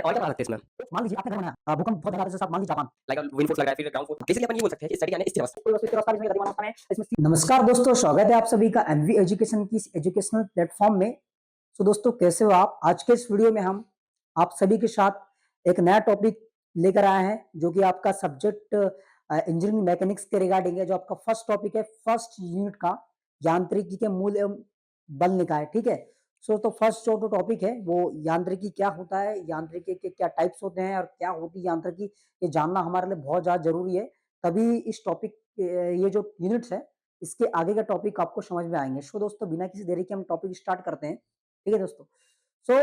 और क्या बना सकते हैं इसमें? मान लीजिए आपने घर बनाया, भूकंप बहुत ज़्यादा जैसे आप मान लीजिए जापान। लाइक विंड फोर्स लग रहा है, फिर ग्राउंड फोर्स। बेसिकली अपन ये बोल सकते हैं कि स्टैटिक यानी स्थिर अवस्था। कोई वस्तु स्थिर अवस्था में, इसमें गतिमान अवस्था में, नमस्कार दोस्तों, स्वागत है आप सभी का एमवी एजुकेशन की इस एजुकेशनल प्लेटफॉर्म में। तो दोस्तों कैसे हो आप? आज के इस वीडियो में हम आप सभी के साथ एक नया टॉपिक लेकर आए हैं जो कि आपका सब्जेक्ट इंजीनियरिंग मैकेनिक्स के रिगार्डिंग है। जो आपका फर्स्ट टॉपिक है फर्स्ट यूनिट का, यांत्रिकी के मूल एवं बल निकाय। ठीक है। तो फर्स्ट जो टॉपिक है वो यांत्रिकी क्या होता है, यांत्रिकी के क्या टाइप्स होते हैं और क्या होती है यांत्रिकी, ये जानना हमारे लिए बहुत ज्यादा जरूरी है। तभी इस टॉपिक ये जो यूनिट्स है इसके आगे का टॉपिक आपको समझ में आएंगे। सो दोस्तों बिना किसी देरी के हम टॉपिक स्टार्ट करते हैं। ठीक है दोस्तों। सो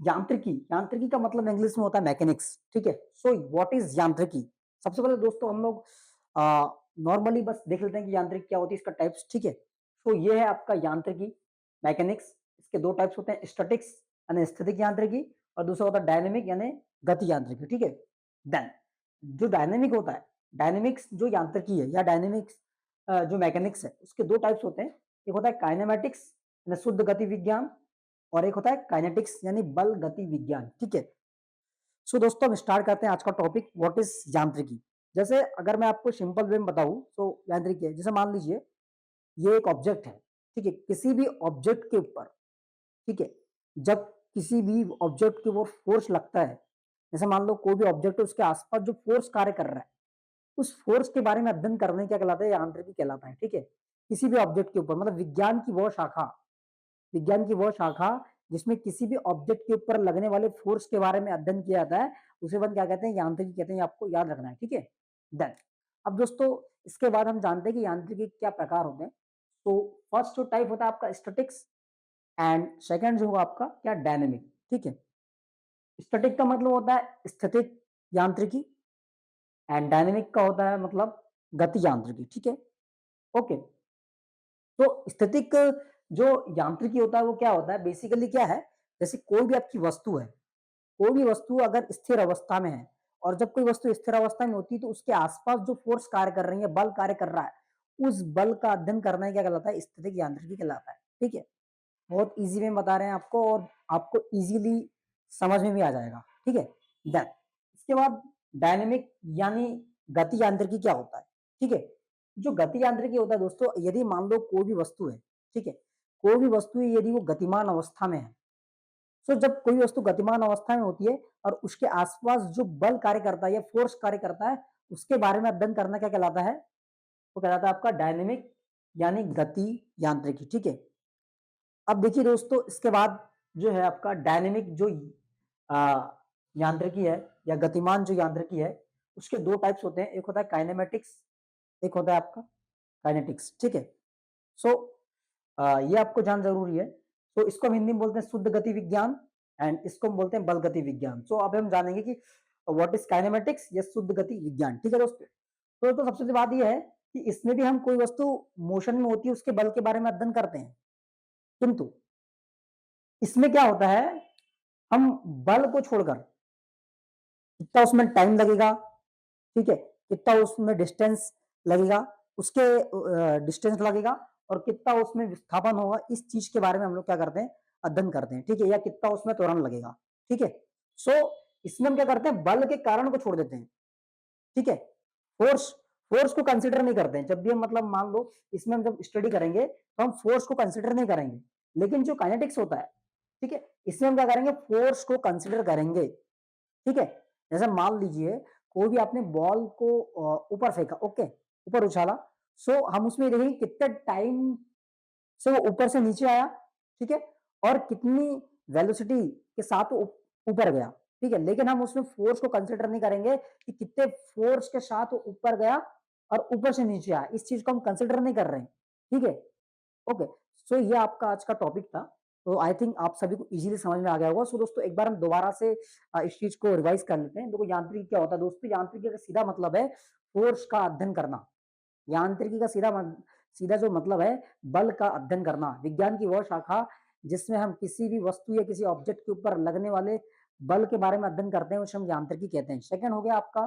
यांत्रिकी, यांत्रिकी का मतलब इंग्लिश में होता है मैकेनिक्स। ठीक है। सो व्हाट इज यांत्रिकी? सबसे पहले दोस्तों हम लोग नॉर्मली बस देख लेते हैं कि यांत्रिकी क्या होती है, इसका टाइप्स। ठीक है। तो ये है आपका यांत्रिकी, मैकेनिक्स। इसके दो टाइप्स होते हैं, स्टैटिक्स यानी स्थितिक यांत्रिकी और दूसरा होता है डायनेमिक यानी गति यांत्रिकी। ठीक है। देन जो डायनेमिक होता है, डायनेमिक्स जो यांत्रिकी है या डायनेमिक्स जो मैकेनिक्स है, उसके दो टाइप्स होते हैं। एक होता है काइनेमेटिक्स यानी शुद्ध गति विज्ञान और एक होता है काइनेटिक्स यानी बल गति विज्ञान। ठीक है। सो दोस्तों हम स्टार्ट करते हैं आज का टॉपिक, व्हाट इज यांत्रिकी। जैसे अगर मैं आपको सिंपल वे में बताऊं तो यांत्रिकी है, जैसे मान लीजिए ये एक ऑब्जेक्ट है। ठीक है। किसी भी ऑब्जेक्ट के ऊपर, ठीक है, जब किसी भी ऑब्जेक्ट के वो फोर्स लगता है, जैसे मान लो कोई भी ऑब्जेक्ट है उसके आसपास जो फोर्स कार्य कर रहा है, उस फोर्स के बारे में अध्ययन करने क्या कहलाता है, यांत्रिकी कहलाता है। ठीक है। किसी भी ऑब्जेक्ट के ऊपर, मतलब विज्ञान की वो शाखा, विज्ञान की वो शाखा जिसमें किसी भी ऑब्जेक्ट के ऊपर लगने वाले फोर्स के बारे में अध्ययन किया जाता है, उसे अपन क्या कहते हैं, यांत्रिकी कहते हैं। ये आपको याद रखना है। ठीक है। देन अब दोस्तों इसके बाद हम जानते हैं कि यांत्रिकी के क्या प्रकार होते हैं। तो फर्स्ट जो टाइप होता है आपका स्टैटिक्स एंड सेकंड जो होगा आपका क्या, डायनेमिक। ठीक है। स्टैटिक का मतलब होता है स्थितिक यांत्रिकी एंड डायनेमिक का होता है मतलब गति यांत्रिकी। ठीक है। ओके। तो स्टैटिक जो यांत्रिकी होता है वो क्या होता है, बेसिकली क्या है, जैसे कोई भी आपकी वस्तु है, कोई भी वस्तु अगर स्थिर अवस्था में है और जब कोई वस्तु स्थिर अवस्था में होती है तो उसके आसपास जो फोर्स कार्य कर रही है, बल कार्य कर रहा है, उस बल का अध्ययन करना क्या कहलाता है, स्टैटिक यांत्रिकी कहलाता है। ठीक है। बहुत इजी में बता रहे हैं आपको और आपको इजीली समझ में भी आ जाएगा। ठीक है। देन इसके बाद डायनेमिक यानी गति यांत्रिकी क्या होता है। ठीक है। जो गति यांत्रिकी होता है दोस्तों, यदि मान लो कोई भी वस्तु है, ठीक है, कोई भी वस्तु है यदि वो गतिमान अवस्था में है, तो जब कोई वस्तु गतिमान अवस्था में होती है और उसके आसपास जो बल कार्य करता है या फोर्स कार्य करता है, उसके बारे में अध्ययन करना क्या कहलाता है, वो कहलाता है आपका डायनेमिक यानी गति यांत्रिकी। ठीक है। अब देखिए दोस्तों इसके बाद जो है आपका डायनेमिक जो आ, यांत्रिकी है या गतिमान जो यांत्रिकी है, उसके दो टाइप्स होते हैं, एक होता है काइनेमेटिक्स, एक होता है आपका काइनेटिक्स। ठीक है। सो ये आपको जान जरूरी है। तो इसको हम हिंदी में बोलते हैं शुद्ध गति विज्ञान एंड इसको हम बोलते हैं बल गति विज्ञान। सो अब हम जानेंगे कि व्हाट इज काइनेमेटिक्स या शुद्ध गति विज्ञान। ठीक है दोस्तों। तो सबसे बात यह है कि इसमें भी हम कोई वस्तु मोशन में होती है उसके बल के बारे में अध्ययन करते हैं, किंतु इसमें क्या होता है, हम बल को छोड़कर कितना उसमें टाइम लगेगा, ठीक है, कितना उसमें डिस्टेंस लगेगा, उसके डिस्टेंस लगेगा और कितना उसमें विस्थापन होगा, इस चीज के बारे में हम लोग क्या करते हैं, अध्ययन करते हैं। ठीक है। या कितना उसमें त्वरण लगेगा। ठीक है। सो इसमें हम क्या करते हैं, बल के कारण को छोड़ देते हैं। ठीक है। फोर्स, फोर्स को कंसिडर नहीं करते हैं। जब भी हम मतलब मान लो इसमें हम जब स्टडी करेंगे तो हम फोर्स को कंसिडर नहीं करेंगे, लेकिन जो काइनेटिक्स होता है, ठीक है, इसमें हम क्या करेंगे, फोर्स को कंसिडर करेंगे। ठीक है। जैसे मान लीजिए कोई भी आपने बॉल को ऊपर फेंका, ओके, ऊपर उछाला, सो हम उसमें देखेंगे कितने टाइम से वो ऊपर से नीचे आया, ठीक है, और कितनी वेलोसिटी के साथ वो ऊपर गया। ठीक है। लेकिन हम उसमें फोर्स को कंसिडर नहीं करेंगे कि कितने फोर्स के साथ वो ऊपर गया और ऊपर से नीचे आया, इस चीज को हम कंसिडर नहीं कर रहे हैं। ठीक है। ओके। सो ये आपका आज का टॉपिक था। तो आई थिंक आप सभी को इजीली समझ में आ गया होगा। सो दोस्तों एक बार हम दोबारा से इस चीज को रिवाइज कर लेते हैं। देखो यांत्रिकी क्या होता है दोस्तों, यांत्रिकी का सीधा मतलब है फोर्स का अध्ययन करना। यांत्रिकी का सीधा जो मतलब है बल का अध्ययन करना। विज्ञान की वह शाखा जिसमें हम किसी भी वस्तु या किसी ऑब्जेक्ट के ऊपर लगने वाले बल के बारे में अध्ययन करते हैं, उसे हम यांत्रिकी कहते हैं। सेकंड हो गया आपका,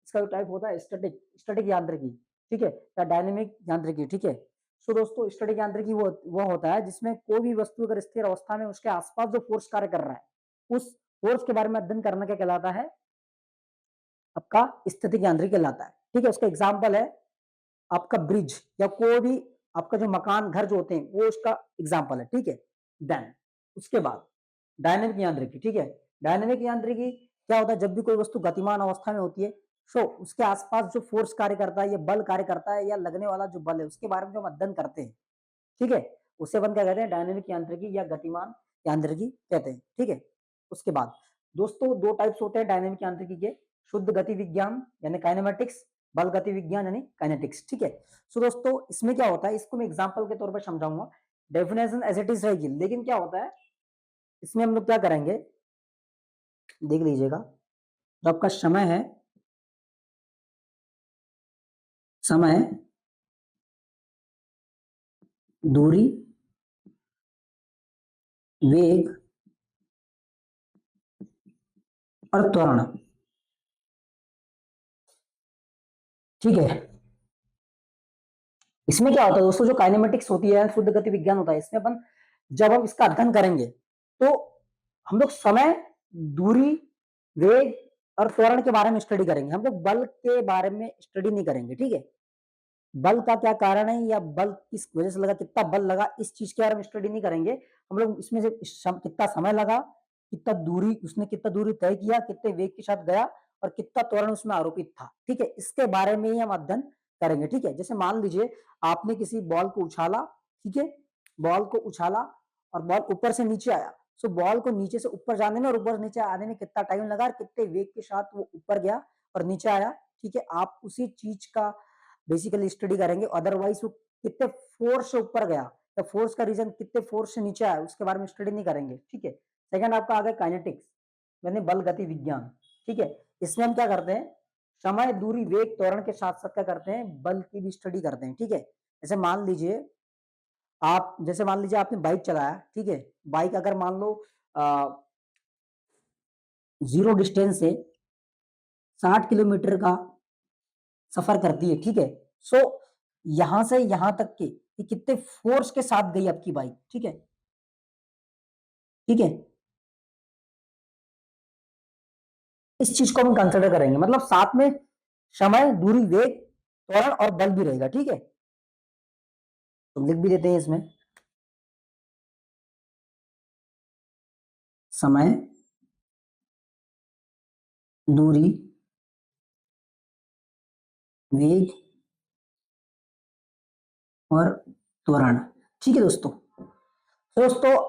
इसका जो टाइप होता है स्टैटिक, स्टैटिक यांत्रिकी। ठीक है। या डायनेमिक यांत्रिकी। ठीक है। सो दोस्तों स्टैटिक यांत्रिकी वो होता है जिसमें कोई भी वस्तु अगर स्थिर अवस्था में उसके आसपास जो फोर्स कार्य कर रहा है, उस फोर्स के बारे में अध्ययन करना क्या कहलाता है? आपका स्थितिक यांत्रिकी कहलाता है। ठीक है, उसका एग्जाम्पल है आपका ब्रिज या कोई भी आपका जो मकान घर जो होते हैं वो उसका एग्जाम्पल है। ठीक है, देन उसके बाद डायनेमिक यांत्रिकी। ठीक है, डायनेमिक यांत्रिकी क्या होता है? जब भी कोई वस्तु गतिमान अवस्था में होती है तो उसके आसपास जो फोर्स कार्य करता है या बल कार्य करता है या लगने वाला जो बल है उसके बारे में जो हम अध्ययन करते हैं, ठीक है, उसे अपन क्या कहते हैं? डायनेमिक यांत्रिकी या गतिमान यांत्रिकी कहते हैं। ठीक है, उसके बाद दोस्तों दो टाइप्स होते हैं डायनेमिक यांत्रिकी के, शुद्ध गति विज्ञान यानी काइनेमेटिक्स, बल गति विज्ञान यानी काइनेटिक्स। ठीक है, सो दोस्तों इसमें क्या होता है, इसको मैं एग्जांपल के तौर पर समझाऊंगा, डेफिनेशन एज इट इज रहेगी, लेकिन क्या होता है इसमें हम लोग क्या करेंगे देख लीजिएगा। जो आपका समय दूरी, वेग और त्वरण। ठीक है, इसमें क्या होता है दोस्तों, जो काइनेमेटिक्स होती है, शुद्ध गति विज्ञान होता है, इसमें अपन जब हम इसका अध्ययन करेंगे तो हम लोग समय, दूरी, वेग और त्वरण के बारे में स्टडी करेंगे। हम लोग बल के बारे में स्टडी नहीं करेंगे। ठीक है, बल का क्या कारण है या बल किस वजह से लगा, कितना बल लगा, इस चीज के बारे में स्टडी नहीं करेंगे। हम लोग इसमें से कितना समय लगा, कितना दूरी, उसने कितना दूरी तय किया, कितने वेग के साथ गया और कितना त्वरण उसमें आरोपित था। ठीक है, इसके बारे में ही हम अध्ययन करेंगे। ठीक है, जैसे मान लीजिए आपने किसी बॉल को उछाला, ठीक है, बॉल को उछाला और बॉल ऊपर से नीचे आया, सो बॉल को नीचे से ऊपर जाने में और ऊपर नीचे आने में कितना टाइम लगा और कितने वेग के साथ वो ऊपर गया और नीचे आया। ठीक है, आप उसी चीज का बेसिकली स्टडी करेंगे। अदरवाइज वो कितने फोर्स से ऊपर गया या फोर्स का रीजन कितने फोर्स से नीचे आया उसके बारे में स्टडी नहीं करेंगे। ठीक है, सेकंड आपका आ गया काइनेटिक्स यानी बल गति विज्ञान। ठीक है, इसमें हम क्या करते हैं, समय, दूरी, वेग, त्वरण के साथ साथ क्या करते हैं, बल की भी स्टडी करते हैं। ठीक है, जैसे मान लीजिए आपने बाइक चलाया। ठीक है, बाइक अगर मान लो जीरो डिस्टेंस से 60 किलोमीटर का सफर करती है। ठीक है, सो यहां से यहां तक के कि कितने फोर्स के साथ गई आपकी बाइक। ठीक है, ठीक है, इस चीज को हम कंसिडर करेंगे, मतलब साथ में समय, दूरी, वेग, त्वरण और बल भी रहेगा। ठीक है, तो लिख भी देते हैं इसमें, समय, दूरी, वेग और त्वरण। ठीक है दोस्तों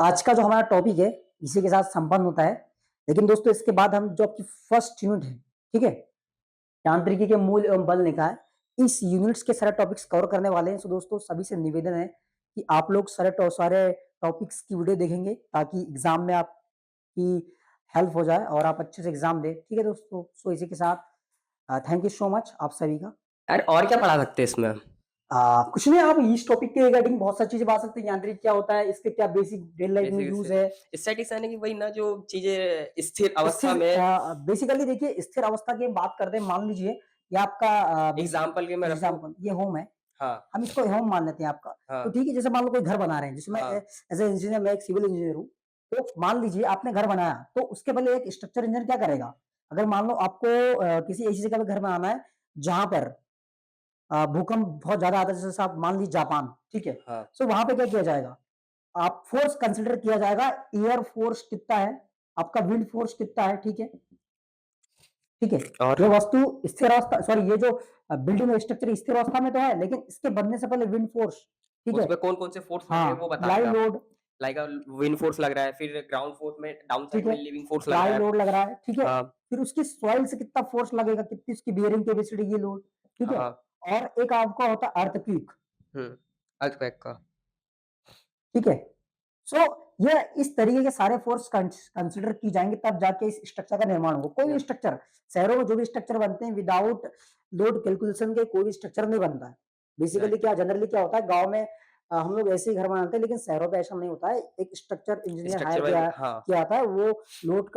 आज का जो हमारा टॉपिक है इसी के साथ संपन्न होता है। लेकिन दोस्तों इसके बाद हम जो आपकी फर्स्ट यूनिट है, ठीक है, यांत्रिकी के मूल एवं बल निकाय, इस यूनिट्स के सारे टॉपिक्स कवर करने वाले हैं। सो दोस्तों सभी से निवेदन है कि आप लोग सारे टॉपिक्स की वीडियो देखेंगे ताकि एग्जाम में आपकी हेल्प हो जाए और आप अच्छे से एग्जाम दें। ठीक है दोस्तों, सो इसी के साथ थैंक यू सो मच आप सभी का। यार और क्या पढ़ा सकते हैं इसमें? कुछ नहीं, आप इस टॉपिक के रिगार्डिंग बहुत सारी चीजें बात सकते हैं। यांत्रिक क्या होता है, इसके क्या बेसिक डेली लाइफ में यूज है। स्टैटिक्स यानी कि वही ना जो चीजें स्थिर अवस्था में। बेसिकली देखिए स्थिर अवस्था की बात करते हैं। मान लीजिए ये आपका एग्जाम्पल के मैं रखूं, एग्जाम्पल ये होम है, हाँ हम इसको होम मान लेते हैं आपका। तो हाँ ठीक है, जैसे मान लो कोई घर बना रहे हैं, जिसमें हाँ एज ए इंजीनियर, मैं एक सिविल इंजीनियर हूँ, तो मान लीजिए आपने घर बनाया तो उसके पहले एक स्ट्रक्चर इंजीनियर क्या करेगा, अगर मान लो आपको किसी ऐसी जगह पे घर बनाना है जहां पर भूकंप बहुत ज्यादा आता है, जैसे आप मान लीजिए जापान, ठीक है, हाँ सो वहां पे क्या किया जाएगा, आप फोर्स कंसिडर किया जाएगा, एयर फोर्स कितना है, आपका विंड फोर्स कितना है। ठीक है, ठीक है, और ये वस्तु स्थिर अवस्था, सॉरी ये जो बिल्डिंग स्ट्रक्चर स्थिर अवस्था में तो है, लेकिन इसके बनने से पहले विंड फोर्स, ठीक है, उसमें कौन कौन से फोर्स लग रहे हैं वो हाँ, बता लाई देगा। लोड, लाइक विंड फोर्स लग रहा है, फिर ग्राउंड फोर्स में डाउन ठीक साइड है, में लिविंग फोर्स लग लाई रहा है। लोड लग रहा है, ठीक है, हाँ फिर उसकी सॉइल से कितना फोर्स लगेगा, कितनी उसकी बियरिंग कैपेसिटी की लोड, ठीक हाँ है, हाँ और एक आपका होता है अर्थक्वेक, अर्थक्वेक का। ठीक है, सो ये इस तरीके के सारे फोर्स कंसिडर की जाएंगे तब जाके इस स्ट्रक्चर का निर्माण होगा। कोई भी स्ट्रक्चर, शहरों में जो भी स्ट्रक्चर बनते हैं विदाउट लोड कैलकुलेशन के कोई भी स्ट्रक्चर नहीं बनता है। बेसिकली क्या जनरली क्या होता है, गांव में हम लोग ऐसे ही घर बनाते हैं, लेकिन शहरों पे ऐसा नहीं होता है। एक स्ट्रक्चर इंजीनियर स्ट्रक्चर हायर वाइज किया हाँ। किया आता है, वो लोड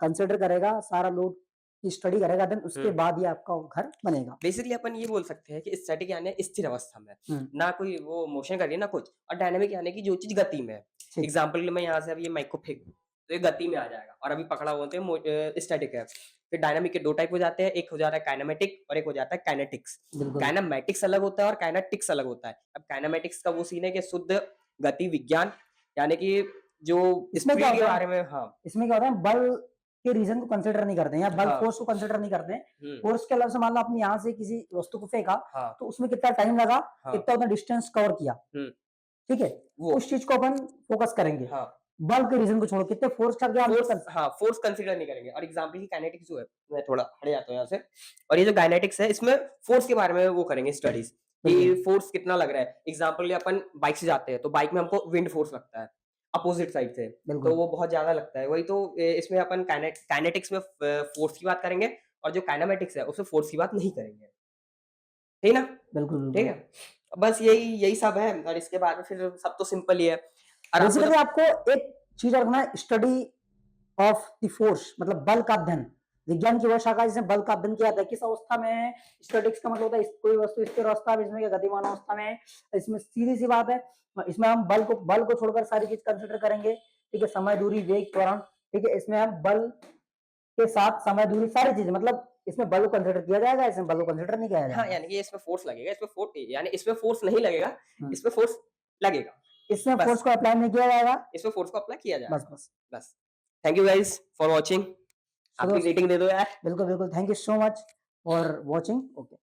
कंसिडर करेगा, सारा लोड की स्टडी करेगा, देन उसके बाद ही आपका घर बनेगा। बेसिकली अपन ये बोल सकते हैं कि स्टैटिक यानी स्थिर अवस्था में, हम्म, ना कोई वो मोशन कर रही है ना कुछ, और डायनामिक यानी कि जो चीज गति में है। ठीक, एग्जांपल के लिए मैं यहाँ से अब ये माइक को फेंक दूं, तो ये गति में आ जाएगा और अभी पकड़ा हुआ तो स्टैटिक है। फिर डायनामिक के 2 टाइप हो जाते हैं, एक हो जाता है काइनेमेटिक और एक हो जाता है काइनेटिक्स। बिल्कुल। काइनेमैटिक्स अलग होता है और काइनेटिक्स अलग होता है। अब काइनेमैटिक्स का वो सीन है कि शुद्ध गति विज्ञान, यानी कि जो इसमें क्या स्पीड के होता है बारे में, हाँ, इसमें क्या होता है बल के रीजन को कंसिडर नहीं करते हैं या बल हाँ, फोर्स को कंसिडर नहीं करते हैं। हुँ, फोर्स के अलावा से मान लो आपने यहाँ से किसी वस्तु को फेंका हाँ, तो उसमें कितना टाइम लगा, हाँ, कितना उसने डिस्टेंस कवर किया, हुँ, ठीक है, वो, उस चीज को अपन फोकस करेंगे। हाँ। बल के रीजन को छोड़ो, कितने फोर्स का क्या हम लोग फोर्स, हाँ, फोर्स कंसीडर नहीं करेंगे और एग्जांपल की काइनेटिक्स जो है, मैं थोड़ा हट जाता हूँ यहाँ से, और ये जो काइनेटिक्स है इसमें फोर्स के बारे में वो करेंगे स्टडीज कि फोर्स कितना लग रहा है। एग्जांपल लिए अपन बाइक से जाते हैं तो बाइक में हमको विंड फोर्स लगता है अपोजिट साइड से, तो बिल्कुल वो बहुत ज्यादा लगता है। वही तो इसमें अपन काइनेटिक्स में फोर्स की बात करेंगे और जो काइनेमेटिक्स है उसमें फोर्स की बात नहीं करेंगे, ठीक है ना? बिल्कुल ठीक बिल्कुल। है, बस यही यही सब है और इसके बाद में फिर सब तो सिंपल ही है। और आपको बेसिकली जब, आपको एक चीज रखना है, स्टडी ऑफ द फोर्स मतलब बल का अध्ययन। विज्ञान की वह शाखा जिसमें बल का अध्ययन किया जाता है, किस अवस्था में है। स्टैटिक्स का मतलब होता है कोई वस्तु स्थिर अवस्था में, इसमें क्या गतिमान अवस्था में है। इसमें सीधी सी बात है, इसमें हम बल को छोड़कर सारी चीज कंसिडर करेंगे, ठीक है, समय दूरी वेग त्वरण, ठीक है, इसमें हम बल के साथ समय दूरी सारी चीजें मतलब इसमें बल को कंसिडर किया जाएगा, इसमें बल को कंसिडर नहीं किया हाँ, जाएगा। यानी कि इसमें फोर्स लगेगा, इसमें फोर्स, यानी इसमें फोर्स नहीं लगेगा, हम्म। इसमें फोर्स लगेगा। इसमें फोर्स बस, को अप्लाई नहीं किया जाएगा। इसमें फोर्स को अप्लाई किया बस जाएगा। बस। बस। Thank you guys for watching. So अपनी दोस्त रेटिंग दे दो यार। बिल्कुल बिल्कुल, thank you so much for watching. Okay.